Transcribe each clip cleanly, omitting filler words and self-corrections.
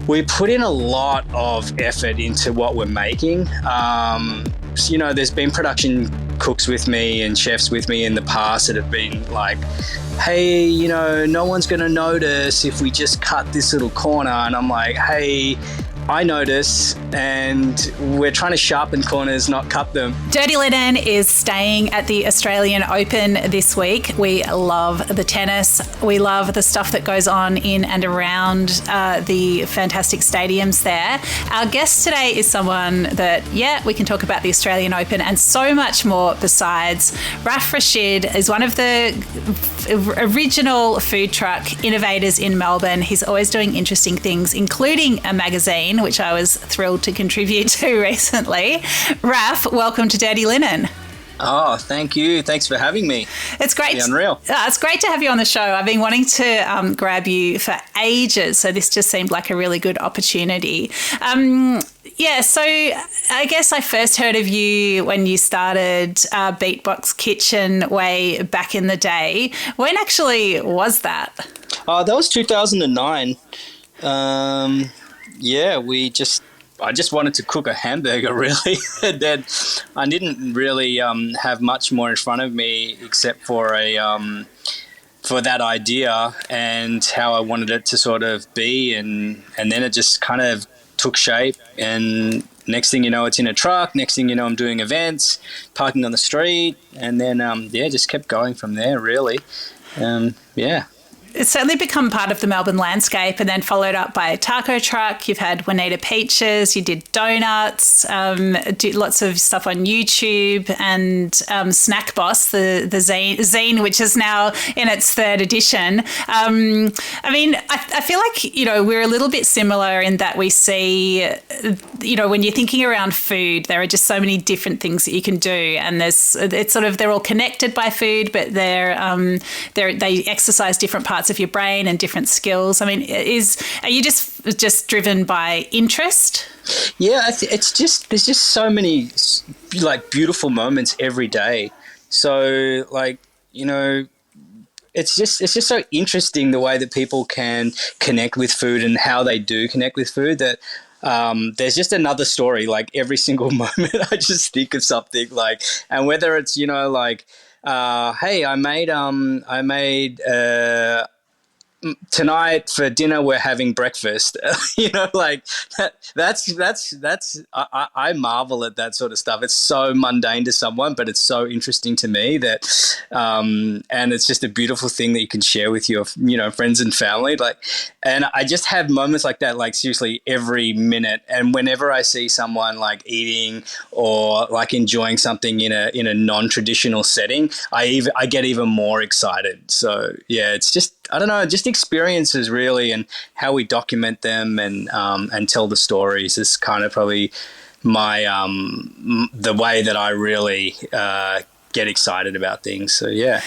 We put in a lot of effort into what we're making. So, there's been production cooks with me and chefs with me in the past that have been like, hey, no one's going to notice if we just cut this little corner. And I'm like, hey, I notice, and we're trying to sharpen corners, not cut them. Dirty Linen is staying at the Australian Open this week. We love the tennis. We love the stuff that goes on in and around the fantastic stadiums there. Our guest today is someone that, we can talk about the Australian Open and so much more besides. Raph Rashid is one of the original food truck innovators in Melbourne. He's always doing interesting things, including a magazine, which I was thrilled to contribute to recently. Raph, welcome to Dirty Linen. Oh, thank you. Thanks for having me. It's great. Unreal. It's great to have you on the show. I've been wanting to grab you for ages, so this just seemed like a really good opportunity. So I guess I first heard of you when you started Beatbox Kitchen way back in the day. When actually was that? That was 2009. I just wanted to cook a hamburger, really. And then I didn't really have much more in front of me except for for that idea and how I wanted it to sort of be, and then it just kind of took shape. And next thing you know, it's in a truck. Next thing you know, I'm doing events, parking on the street, and then just kept going from there, really. It's certainly become part of the Melbourne landscape, and then followed up by a taco truck. You've had Juanita Peaches, you did donuts, did lots of stuff on YouTube, and Snack Boss, the zine, which is now in its third edition. I feel like, we're a little bit similar in that we see, when you're thinking around food, there are just so many different things that you can do, and they're all connected by food, but they exercise different parts of your brain and different skills. I mean, are you just driven by interest? Yeah, it's just, there's just so many like beautiful moments every day. So it's just so interesting the way that people can connect with food and how they do connect with food, that there's just another story. Like every single moment I just think of something, and whether it's, hey, I made tonight for dinner we're having breakfast. I marvel at that sort of stuff. It's so mundane to someone, but it's so interesting to me that and it's just a beautiful thing that you can share with your friends and family. And I just have moments like that, seriously every minute. And whenever I see someone eating or enjoying something in a non-traditional setting, I get even more excited. So yeah, it's just, I don't know, just experiences really, and how we document them and tell the stories is kind of probably my the way that I really get excited about things. So yeah.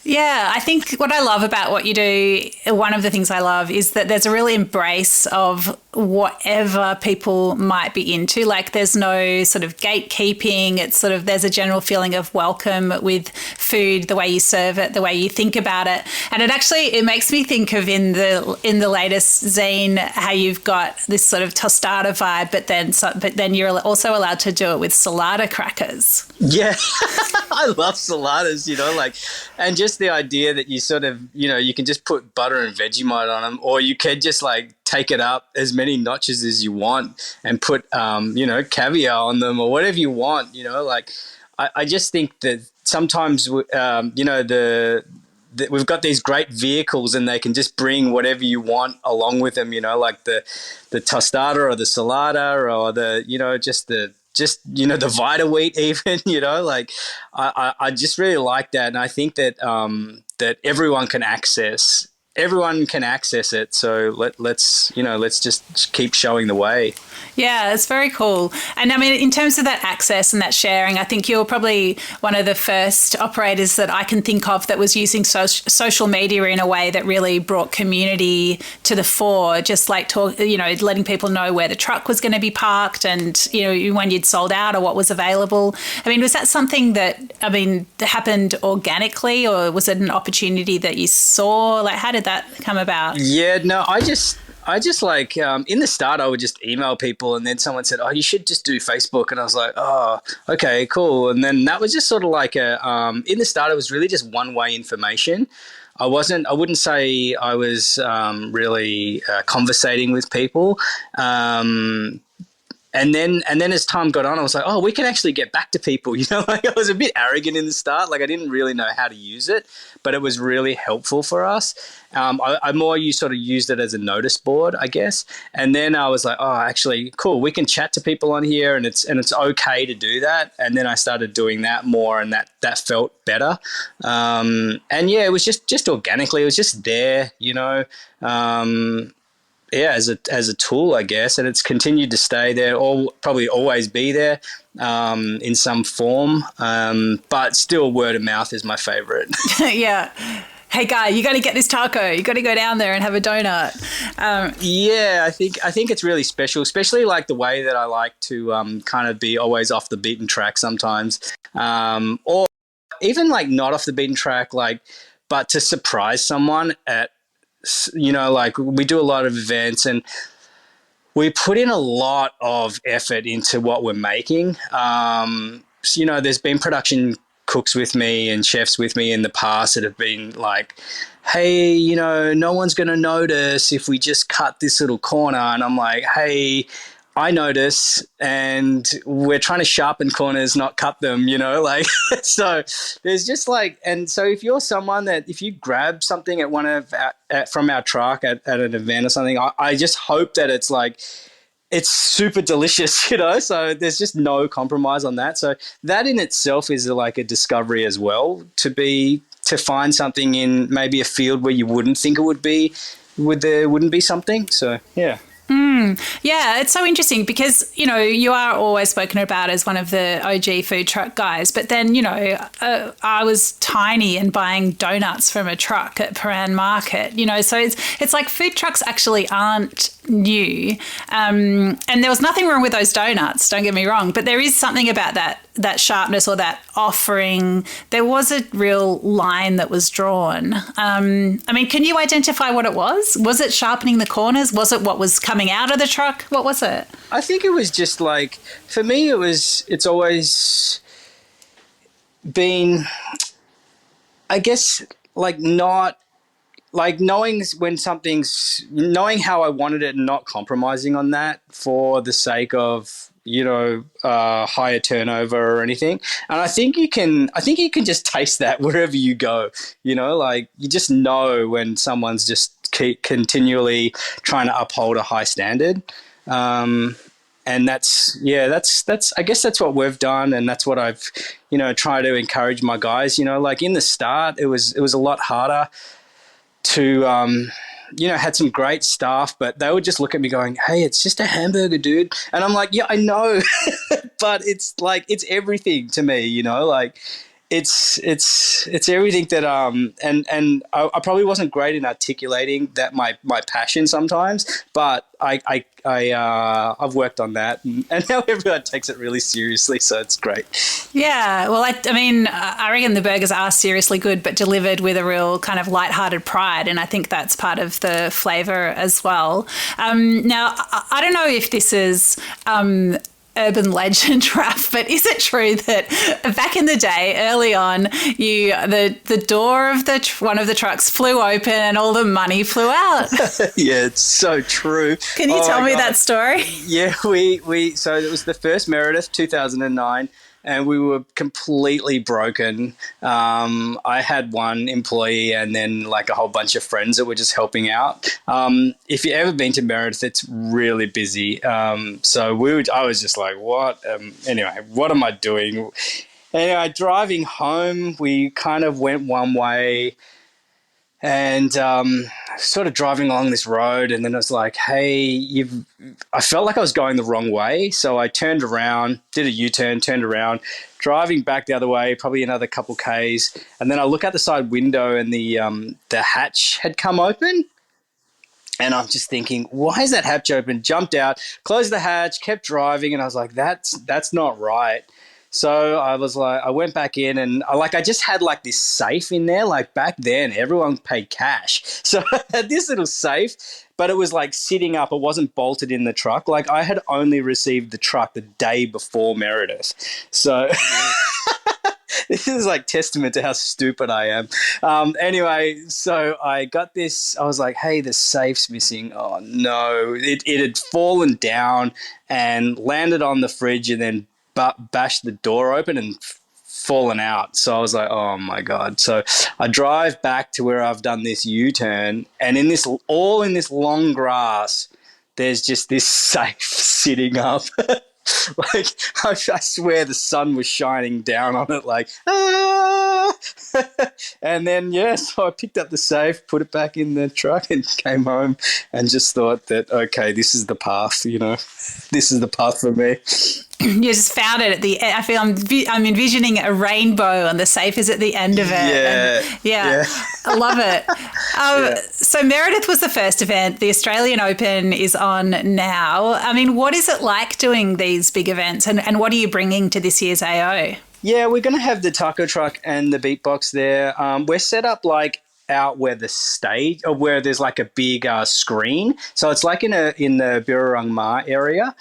Yeah, I think what I love about what you do, one of the things I love is that there's a real embrace of whatever people might be into. There's no sort of gatekeeping. It's there's a general feeling of welcome with food, the way you serve it, the way you think about it. And it makes me think of in the latest zine how you've got this sort of tostada vibe, but then you're also allowed to do it with salada crackers. Yeah, I love saladas, and just the idea that you sort of, you can just put butter and Vegemite on them, or you can just take it up as many notches as you want and put, caviar on them or whatever you want, I just think that sometimes, we've got these great vehicles and they can just bring whatever you want along with them, the tostada or the salada or the Vita wheat even, I just really like that. And I think that, that everyone can access it. So let's just keep showing the way. Yeah, it's very cool. And I mean, in terms of that access and that sharing, I think you're probably one of the first operators that I can think of that was using social media in a way that really brought community to the fore, just letting people know where the truck was going to be parked and, when you'd sold out or what was available. I mean, was that something that happened organically, or was it an opportunity that you saw? How did that come about? Yeah, no, I just I just like in the start I would just email people, and then someone said, "Oh, you should just do Facebook," and I was like, "Oh, okay, cool." And then that was just sort of like a in the start it was really just one way information. I wouldn't say I was really conversating with people. And then as time got on, I was like, oh, we can actually get back to people. Like I was a bit arrogant in the start. Like I didn't really know how to use it, but it was really helpful for us. I more sort of used it as a notice board, I guess. And then I was like, oh, actually, cool. We can chat to people on here, and it's okay to do that. And then I started doing that more, and that felt better. And yeah, it was just organically. It was just there, yeah, as a tool, I guess, and it's continued to stay there, or probably always be there in some form. But still, word of mouth is my favorite. Yeah. Hey guy, you got to get this taco. You got to go down there and have a donut. Yeah, I think it's really special, especially like the way that I like to kind of be always off the beaten track sometimes, or even like not off the beaten track, but to surprise someone at. Like we do a lot of events and we put in a lot of effort into what we're making. There's been production cooks with me and chefs with me in the past that have been like, hey, no one's going to notice if we just cut this little corner. And I'm like, hey, I notice, and we're trying to sharpen corners, not cut them, like, so there's just and so if you're someone that, if you grab something at one of from our truck at an event or something, I just hope that it's it's super delicious, so there's just no compromise on that. So that in itself is like a discovery as well, to find something in maybe a field where you wouldn't think it would be, there wouldn't be something. So, yeah. Yeah, it's so interesting because, you are always spoken about as one of the OG food truck guys. But then, I was tiny and buying donuts from a truck at Paran Market, so it's like food trucks actually aren't new. And there was nothing wrong with those donuts, don't get me wrong. But there is something about that sharpness or that offering. There was a real line that was drawn. Can you identify what it was? Was it sharpening the corners? Was it what was coming out of the truck? What was it? I think it was just for me, it's always been, I guess, not knowing knowing how I wanted it and not compromising on that for the sake of, higher turnover or anything. And I think you can just taste that wherever you go, you just know when someone's just continually trying to uphold a high standard. And that's I guess that's what we've done. And that's what I've, tried to encourage my guys, in the start, it was a lot harder to, had some great staff, but they would just look at me going, hey, it's just a hamburger, dude. And I'm like, yeah, I know, but it's everything to me, it's everything that, and I probably wasn't great in articulating that my passion sometimes, but I've worked on that, and now everyone takes it really seriously, so it's great. Yeah, well, I reckon the burgers are seriously good, but delivered with a real kind of lighthearted pride, and I think that's part of the flavour as well. Now, I don't know if this is urban legend, Raph, but is it true that back in the day, early on, the door of one of the trucks flew open and all the money flew out? Yeah, it's so true. Can you tell me that story? Yeah, so it was the first Meredith, 2009. And we were completely broken. I had one employee and then a whole bunch of friends that were just helping out. If you've ever been to Meredith, it's really busy. So I was just like, what? Anyway, what am I doing? Anyway, driving home, we kind of went one way and sort of driving along this road, and then I was like, hey, I felt like I was going the wrong way, so I turned around, did a U-turn, turned around, driving back the other way, probably another couple Ks, and then I look out the side window and the hatch had come open, and I'm just thinking, why is that hatch open? Jumped out, closed the hatch, kept driving, and I was like, that's not right. So I was like, I went back in and I just had this safe in there. Back then, everyone paid cash. So I had this little safe, but it was like sitting up. It wasn't bolted in the truck. Like I had only received the truck the day before Meredith. So this is like testament to how stupid I am. Anyway, so I got this. I was like, hey, the safe's missing. Oh, no. It had fallen down and landed on the fridge and then bashed the door open and fallen out. So I was like, oh, my God. So I drive back to where I've done this U-turn, and in this long grass, there's just this safe sitting up. Like, I swear the sun was shining down on it like, ah! And then, so I picked up the safe, put it back in the truck and came home and just thought that, okay, this is the path, this is the path for me. You just found it at the end. I feel I'm envisioning a rainbow and the safe is at the end of it. Yeah. I love it. So Meredith was the first event. The Australian Open is on now. I mean, what is it like doing these big events and what are you bringing to this year's AO? Yeah, we're going to have the taco truck and the Beatbox there. We're set up like out where the stage, or where there's like a big screen. So it's like in the Birrarung Ma area.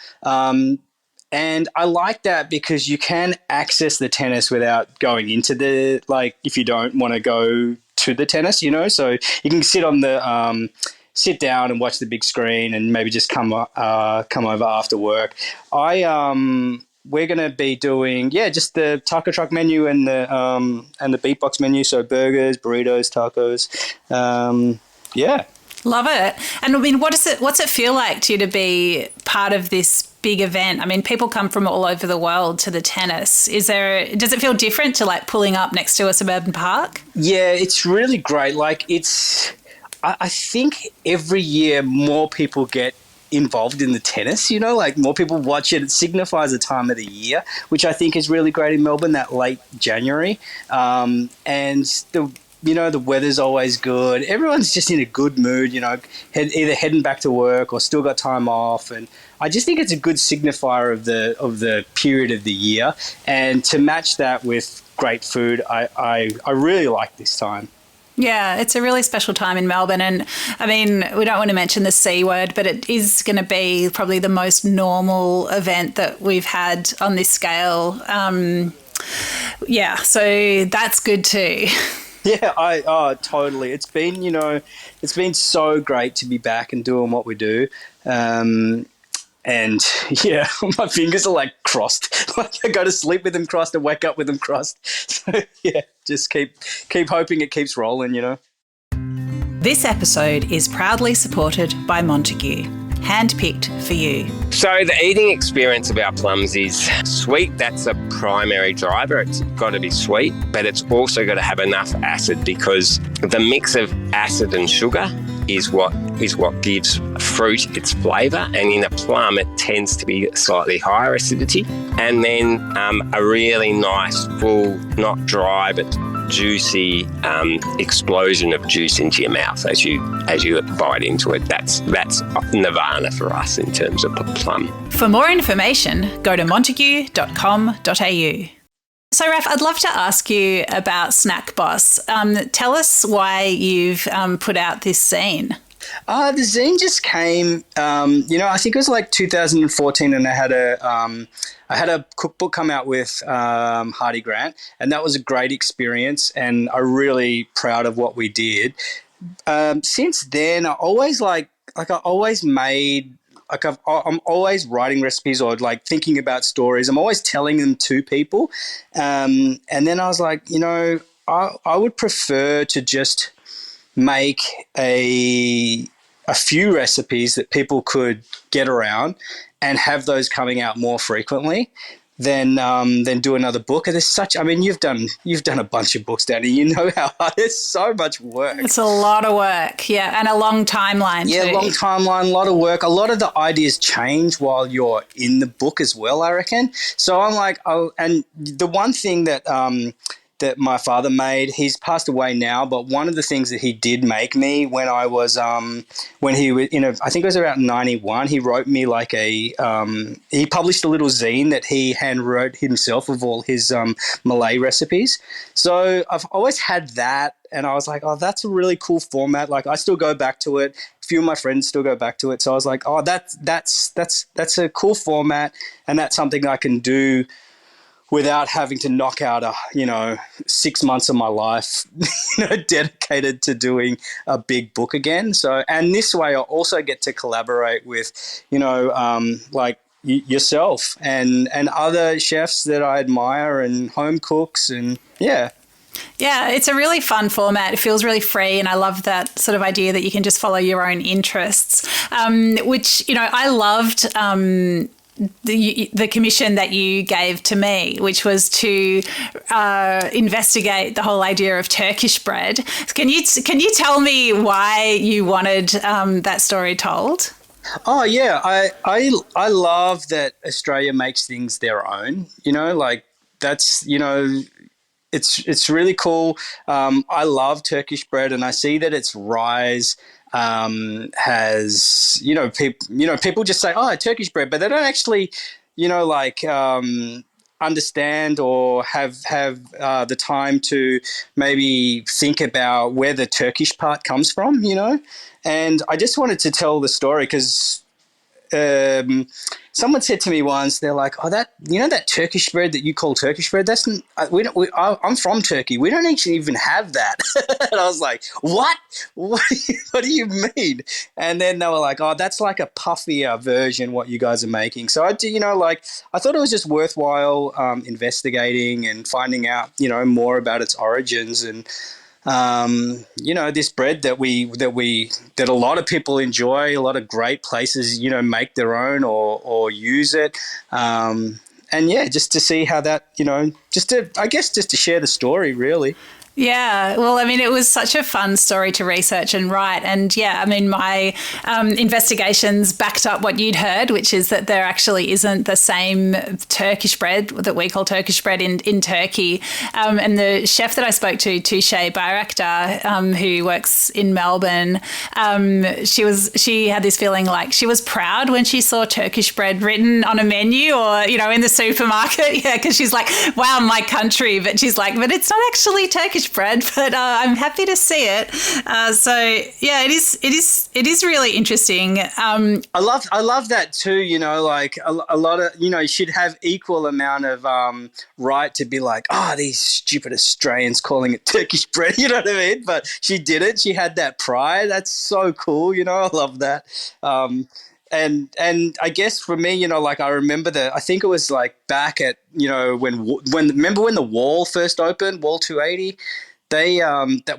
And I like that because you can access the tennis without going into the, like, if you don't want to go to the tennis, so you can sit on the, sit down and watch the big screen and maybe just come over after work. We're going to be doing, just the taco truck menu and the Beatbox menu. So burgers, burritos, tacos. Love it. And I mean, what's it feel like to you to be part of this big event? I mean, people come from all over the world to the tennis. Does it feel different to like pulling up next to a suburban park? Yeah, it's really great. Like I think every year more people get involved in the tennis, like more people watch it. It signifies a time of the year, which I think is really great in Melbourne, that late January. And the weather's always good. Everyone's just in a good mood, either heading back to work or still got time off. And I just think it's a good signifier of the period of the year. And to match that with great food, I really like this time. Yeah, it's a really special time in Melbourne. And I mean, we don't want to mention the C word, but it is going to be probably the most normal event that we've had on this scale. So that's good too. Yeah, totally. It's been so great to be back and doing what we do. And my fingers are like crossed. Like I go to sleep with them crossed and wake up with them crossed. So just keep hoping it keeps rolling, This episode is proudly supported by Montague, handpicked for you. So the eating experience of our plums is sweet. That's a primary driver. It's got to be sweet, but it's also got to have enough acid, because the mix of acid and sugar is what gives fruit its flavour. And in a plum, it tends to be slightly higher acidity. And then a really nice, full, not dry, but juicy explosion of juice into your mouth as you bite into it. That's nirvana for us in terms of plum. For more information, go to montague.com.au. So, Raph, I'd love to ask you about Snack Boss. Tell us why you've put out this zine. The zine just came, I think it was like 2014, and I had a cookbook come out with Hardy Grant, and that was a great experience, and I'm really proud of what we did. Since then, I'm always writing recipes or like thinking about stories. I'm always telling them to people. And then I was like, I would prefer to just make a few recipes that people could get around and have those coming out more frequently than do another book. And you've done a bunch of books, Dani. You know how hard it is. So much work. It's a lot of work, and a long timeline too. Yeah, long timeline, a lot of work. A lot of the ideas change while you're in the book as well, I reckon. So I'm like, and the one thing that my father made, he's passed away now, but one of the things that he did make me when I was, when he was I think it was around 91, he wrote me like he published a little zine that he hand wrote himself of all his Malay recipes. So I've always had that, and I was like, oh, that's a really cool format. Like I still go back to it. few of my friends still go back to it. So I was like, oh, that's a cool format, and that's something I can do without having to knock out 6 months of my life, dedicated to doing a big book again. So, and this way I also get to collaborate with, like yourself and other chefs that I admire and home cooks, and yeah. Yeah, it's a really fun format. It feels really free, and I love that sort of idea that you can just follow your own interests, which, I loved the commission that you gave to me, which was to investigate the whole idea of Turkish bread. Can you tell me why you wanted that story told? Oh yeah, I love that Australia makes things their own. That's it's really cool. I love Turkish bread, and I see that its rise has people just say, oh, Turkish bread, but they don't actually understand or have the time to maybe think about where the Turkish part comes from. And I just wanted to tell the story because someone said to me once, they're like, "Oh, that Turkish bread that you call Turkish bread, I'm from Turkey. We don't actually even have that." And I was like, "What? What do you mean?" And then they were like, "Oh, that's like a puffier version what you guys are making." So I thought it was just worthwhile investigating and finding out more about its origins, and this bread that a lot of people enjoy, a lot of great places, make their own or use it. And yeah, just to see how that, just to share the story, really. Yeah, well, I mean, it was such a fun story to research and write. And yeah, I mean, my investigations backed up what you'd heard, which is that there actually isn't the same Turkish bread that we call Turkish bread in Turkey. And the chef that I spoke to, Tushé Bayraktar, who works in Melbourne, she had this feeling like she was proud when she saw Turkish bread written on a menu or, in the supermarket. Yeah, because she's like, wow, my country. But she's like, but it's not actually Turkish bread, but I'm happy to see it. So yeah, it is really interesting. I love that too. Like a lot of you should have equal amount of right to be like, oh, these stupid Australians calling it Turkish bread. You know what I mean? But she did it. She had that pride. That's so cool. I love that. And I guess for me, like I remember I think it was like back at, remember when the wall first opened, Wall 280?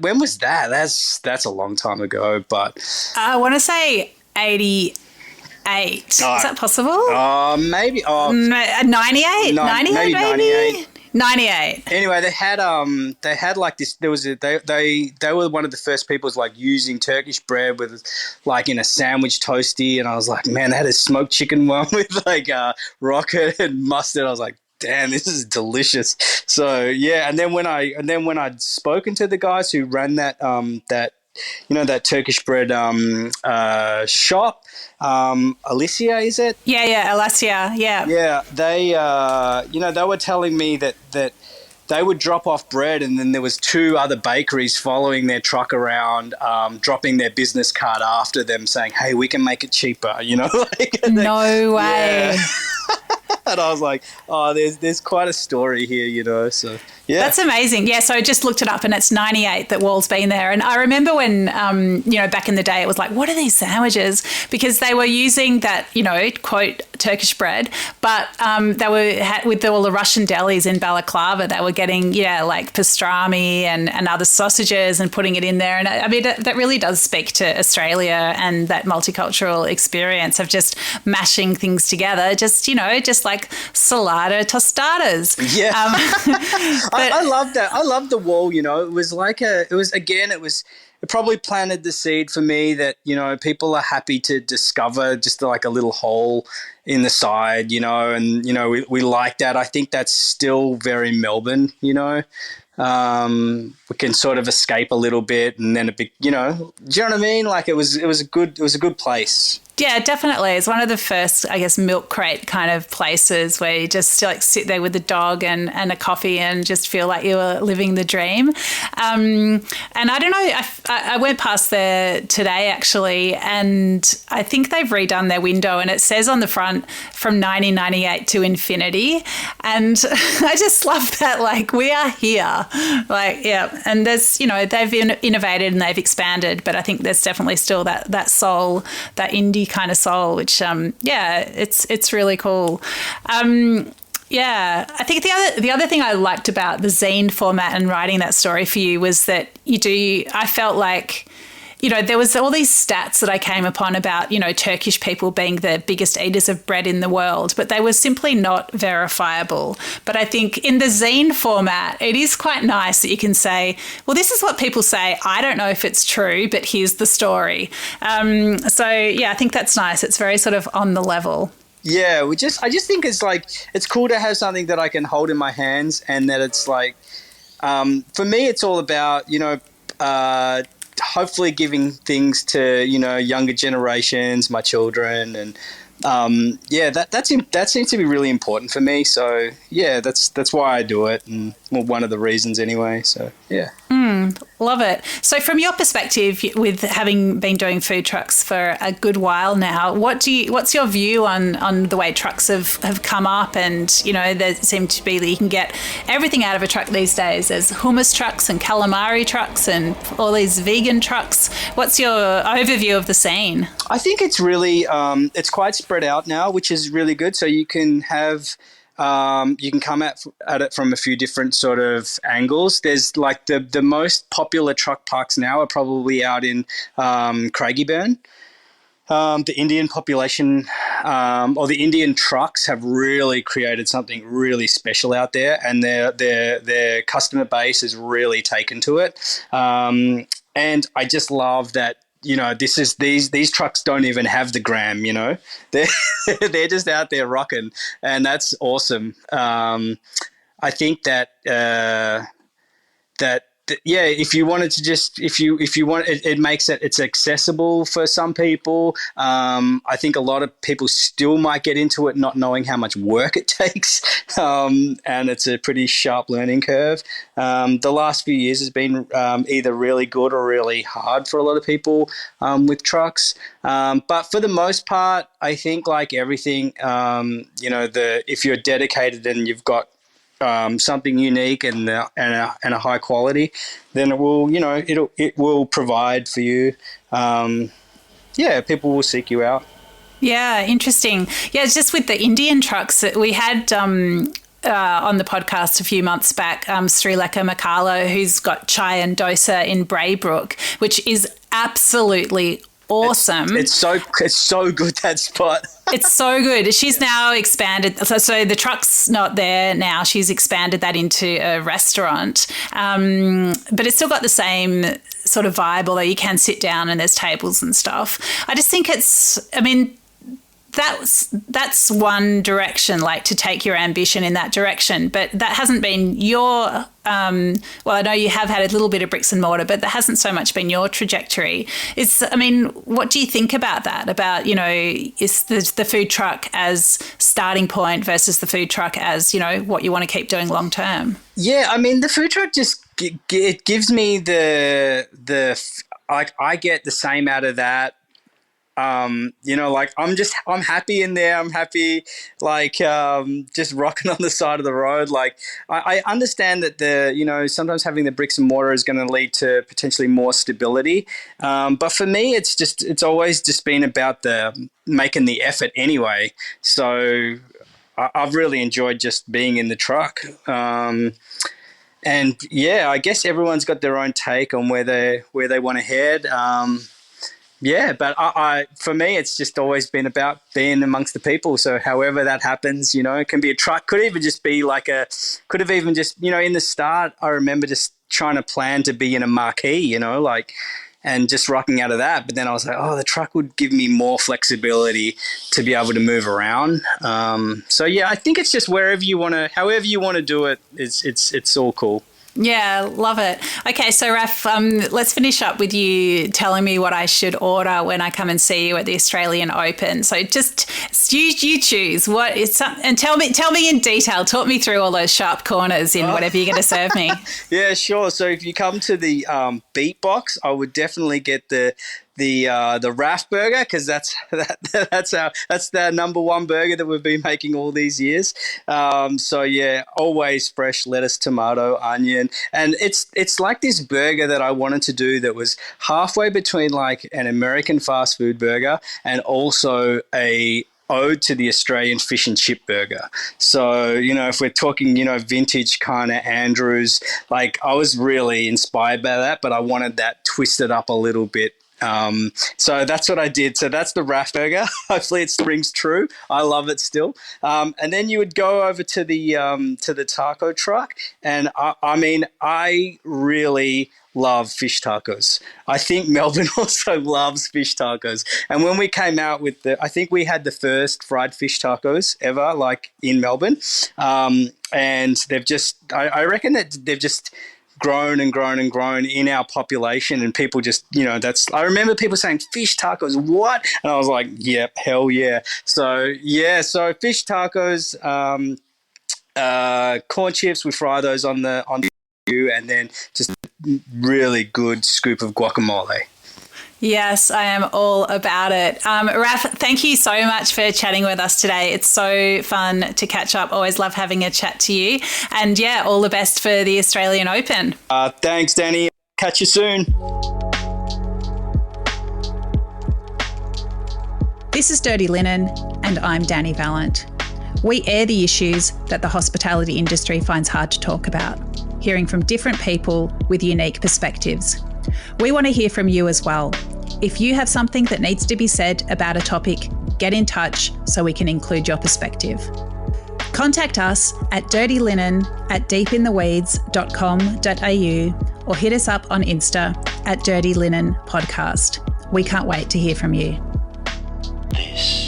When was that? That's a long time ago, but I want to say 88. Is that possible? Maybe. 98? No, 98 maybe 98. 98. Anyway, they had like this. They were one of the first people like using Turkish bread with like in a sandwich toasty, and I was like, man, they had a smoked chicken one with like rocket and mustard. I was like, damn, this is delicious. So yeah, and then when I'd spoken to the guys who ran that that Turkish bread shop, Alicia, is it? Yeah, Alicia, yeah. Yeah, they they were telling me that they would drop off bread, and then there was 2 other bakeries following their truck around, dropping their business card after them, saying, "Hey, we can make it cheaper." No way. Yeah. And I was like, oh, there's quite a story here, so yeah. That's amazing. Yeah, so I just looked it up and it's 98 that Wall's been there. And I remember when, back in the day, it was like, what are these sandwiches? Because they were using that, quote, Turkish bread, but they were with all the Russian delis in Balaclava, they were getting, like pastrami and other sausages and putting it in there. And I mean, that really does speak to Australia and that multicultural experience of just mashing things together, just like salada tostadas. Yeah. I love that. I love the wall, it was like it probably planted the seed for me that, people are happy to discover just like a little hole in the side, and, we like that. I think that's still very Melbourne, we can sort of escape a little bit and then a bit, do you know what I mean? Like it was a good place. Yeah, definitely. It's one of the first, I guess, milk crate kind of places where you just like sit there with a dog and a coffee and just feel like you were living the dream. And I don't know, I went past there today actually, and I think they've redone their window and it says on the front from 1998 to infinity. And I just love that, like, we are here. Like, yeah. And there's, you know, they've innovated and they've expanded, but I think there's definitely still that soul, that indie kind of soul, which it's really cool. I think the other thing I liked about the zine format and writing that story for you was that I felt like, you know, there was all these stats that I came upon about, you know, Turkish people being the biggest eaters of bread in the world, but they were simply not verifiable. But I think in the zine format, it is quite nice that you can say, well, this is what people say. I don't know if it's true, but here's the story. I think that's nice. It's very sort of on the level. Yeah, I just think it's like, it's cool to have something that I can hold in my hands, and that it's like, for me, it's all about, you know, hopefully giving things to, you know, younger generations, my children, and that seems to be really important for me. So yeah, that's why I do it, and well, one of the reasons anyway. So yeah. Love it. So from your perspective, with having been doing food trucks for a good while now, what's your view on the way trucks have come up? And, you know, there seem to be that you can get everything out of a truck these days. There's hummus trucks and calamari trucks and all these vegan trucks. What's your overview of the scene? I think it's really, it's quite spread out now, which is really good. So you can have... you can come at it from a few different sort of angles. There's like the most popular truck parks now are probably out in Craigieburn. The Indian population or the Indian trucks have really created something really special out there, and their customer base is really taken to it. And I just love that. You know, these trucks don't even have the gram. You know, they're just out there rocking, and that's awesome. I think that if you wanted to just if you want it makes it's accessible for some people. I think a lot of people still might get into it not knowing how much work it takes, and it's a pretty sharp learning curve. The last few years has been either really good or really hard for a lot of people with trucks, but for the most part, I think like everything, you know, if you're dedicated and you've got something unique and a high quality, then it will provide for you. People will seek you out. Yeah, interesting. Yeah, it's just with the Indian trucks that we had on the podcast a few months back, Srilekha Makalo, who's got chai and dosa in Braybrook, which is absolutely awesome. It's so good, that spot. It's so good. She's now expanded. So the truck's not there now. She's expanded that into a restaurant. But it's still got the same sort of vibe, although you can sit down and there's tables and stuff. I just think that's one direction, like to take your ambition in that direction. But that hasn't been your, I know you have had a little bit of bricks and mortar, but that hasn't so much been your trajectory. What do you think about that? About, you know, is the food truck as starting point versus the food truck as, you know, what you want to keep doing long term? Yeah, I mean, the food truck just, it gives me I get the same out of that. You know, like I'm happy in there. I'm happy, like, just rocking on the side of the road. Like, I understand that sometimes having the bricks and mortar is going to lead to potentially more stability. But for me, it's always just been about making the effort anyway. So I've really enjoyed just being in the truck. And yeah, I guess everyone's got their own take on where they want to head. Yeah, but for me, it's just always been about being amongst the people. So however that happens, you know, it can be a truck, could even just be could have even just, you know, in the start, I remember just trying to plan to be in a marquee, you know, like, and just rocking out of that. But then I was like, the truck would give me more flexibility to be able to move around. So yeah, I think it's just however you want to do it, it's all cool. Yeah, love it. Okay, so Raph, let's finish up with you telling me what I should order when I come and see you at the Australian Open. So just you choose what is and tell me in detail. Talk me through all those sharp corners in whatever you're going to serve me. Yeah, sure. So if you come to the Beatbox, I would definitely get the Raph burger, because that's the number one burger that we've been making all these years. So yeah, always fresh lettuce, tomato, onion, and it's like this burger that I wanted to do that was halfway between like an American fast food burger and also a ode to the Australian fish and chip burger. So, if we're talking, vintage kind of Andrews, like I was really inspired by that, but I wanted that twisted up a little bit. So that's what I did. So that's the Raph burger. Hopefully it rings true. I love it still. And then you would go over to the taco truck, and I really love fish tacos. I think Melbourne also loves fish tacos. And when we came out with I think we had the first fried fish tacos ever, like in Melbourne. And they've I reckon that they've just grown and grown and grown in our population, and people just, I remember people saying fish tacos, what? And I was like, yep, hell yeah. So fish tacos, corn chips, we fry those on the and then just really good scoop of guacamole. Yes, I am all about it. Raph, thank you so much for chatting with us today. It's so fun to catch up. Always love having a chat to you. And yeah, all the best for the Australian Open. Thanks, Dani. Catch you soon. This is Dirty Linen, and I'm Dani Valent. We air the issues that the hospitality industry finds hard to talk about, hearing from different people with unique perspectives. We want to hear from you as well. If you have something that needs to be said about a topic, get in touch so we can include your perspective. Contact us at dirtyLinen@deepintheweeds.com.au or hit us up on Insta at Dirty Linen Podcast. We can't wait to hear from you. This